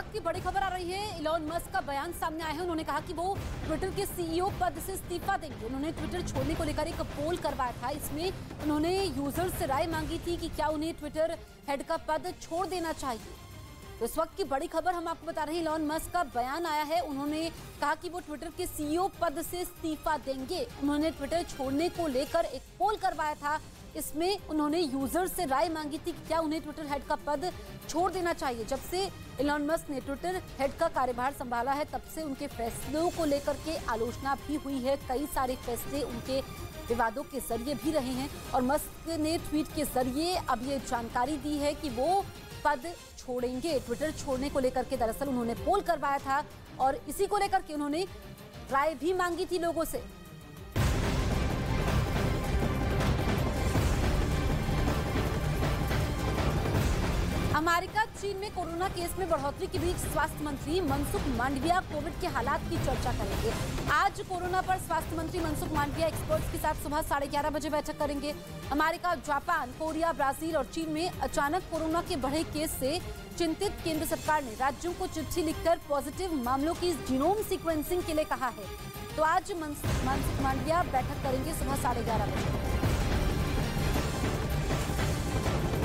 वक्त की बड़ी खबर आ रही है। इलॉन मस्क का बयान सामने आया है। उन्होंने कहा कि वो ट्विटर के सीईओ पद से इस्तीफा देंगे। उन्होंने ट्विटर छोड़ने को लेकर एक पोल करवाया था। इसमें उन्होंने यूजर से राय मांगी थी कि क्या उन्हें ट्विटर हेड का पद छोड़ देना चाहिए। तो इस वक्त की बड़ी खबर हम आपको बता रहे हैं। इलॉन मस्क का बयान आया है। उन्होंने कहा कि वो ट्विटर के सीईओ पद से इस्तीफा देंगे। उन्होंने ट्विटर छोड़ने को लेकर एक पोल करवाया था। इसमें उन्होंने यूजर से राय मांगी थी कि क्या उन्हें ट्विटर हेड का पद छोड़ देना चाहिए। जब से इलॉन मस्क ने ट्विटर हेड का कार्यभार संभाला है तब से उनके फैसलों को लेकर के आलोचना भी हुई है। कई सारे फैसले उनके विवादों के जरिए भी रहे हैं और मस्क ने ट्वीट के जरिए अब ये जानकारी दी है कि वो पद छोड़ेंगे। ट्विटर छोड़ने को लेकर के दरअसल उन्होंने पोल करवाया था और इसी को लेकर के उन्होंने राय भी मांगी थी लोगों से। अमेरिका चीन में कोरोना केस में बढ़ोतरी के बीच स्वास्थ्य मंत्री मनसुख मांडविया कोविड के हालात की चर्चा करेंगे। आज कोरोना पर स्वास्थ्य मंत्री मनसुख मांडविया एक्सपर्ट्स के साथ सुबह 11:30 बजे बैठक करेंगे। अमेरिका, जापान, कोरिया, ब्राजील और चीन में अचानक कोरोना के बढ़े केस से चिंतित केंद्र सरकार ने राज्यों को चिट्ठी लिखकर पॉजिटिव मामलों की जीनोम सीक्वेंसिंग के लिए कहा है। तो आज मनसुख मांडविया बैठक करेंगे सुबह 11:30 बजे।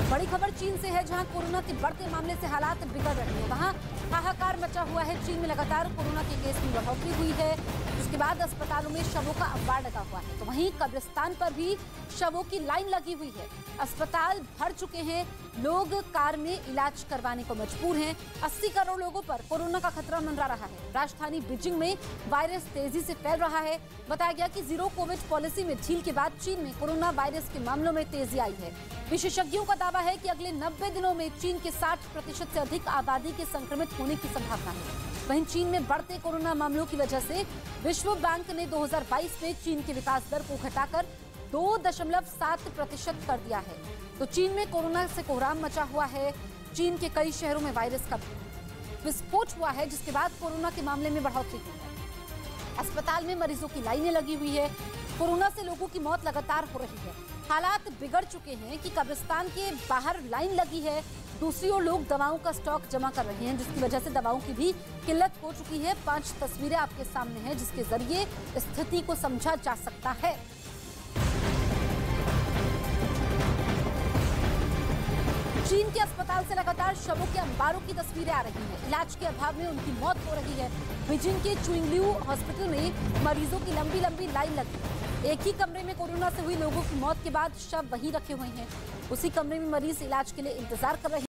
बड़ी खबर चीन से है, जहां कोरोना के बढ़ते मामले से हालात बिगड़ रहे हैं। वहां हाहाकार मचा हुआ है। चीन में लगातार कोरोना के केस में बढ़ोतरी हुई है। उसके बाद अस्पतालों में शवों का अंबार लगा हुआ है। तो वहीं कब्रिस्तान पर भी शवों की लाइन लगी हुई है। अस्पताल भर चुके हैं। लोग कार में इलाज करवाने को मजबूर हैं। 80 करोड़ लोगों पर कोरोना का खतरा मंडरा रहा है। राजधानी बीजिंग में वायरस तेजी से फैल रहा है। बताया गया कि जीरो कोविड पॉलिसी में ढील के बाद चीन में कोरोना वायरस के मामलों में तेजी आई है। विशेषज्ञों का दावा है कि अगले 90 दिनों में चीन के 60% से अधिक आबादी के संक्रमित होने की संभावना है। वहीं चीन में बढ़ते कोरोना मामलों की वजह से विश्व बैंक ने 2022 में चीन के विकास दर को घटाकर 2.7% कर दिया है। तो चीन में कोरोना से कोहराम मचा हुआ है। चीन के कई शहरों में वायरस का विस्फोट हुआ है, जिसके बाद कोरोना के मामले में बढ़ोतरी हुई है। अस्पताल में मरीजों की लाइनें लगी हुई है। कोरोना से लोगों की मौत लगातार हो रही है। हालात बिगड़ चुके हैं कि कब्रिस्तान के बाहर लाइन लगी है। दूसरी ओर लोग दवाओं का स्टॉक जमा कर रहे हैं, जिसकी वजह से दवाओं की भी किल्लत हो चुकी है। 5 तस्वीरें आपके सामने हैं, जिसके जरिए स्थिति को समझा जा सकता है। चीन के अस्पताल से लगातार शवों के अंबारों की तस्वीरें आ रही हैं। इलाज के अभाव में उनकी मौत हो रही है। बीजिंग के चुइंगलियू हॉस्पिटल में मरीजों की लंबी लंबी लाइन लगी है। एक ही कमरे में कोरोना से हुई लोगों की मौत के बाद शव वहीं रखे हुए हैं। उसी कमरे में मरीज इलाज के लिए इंतजार कर रहे हैं।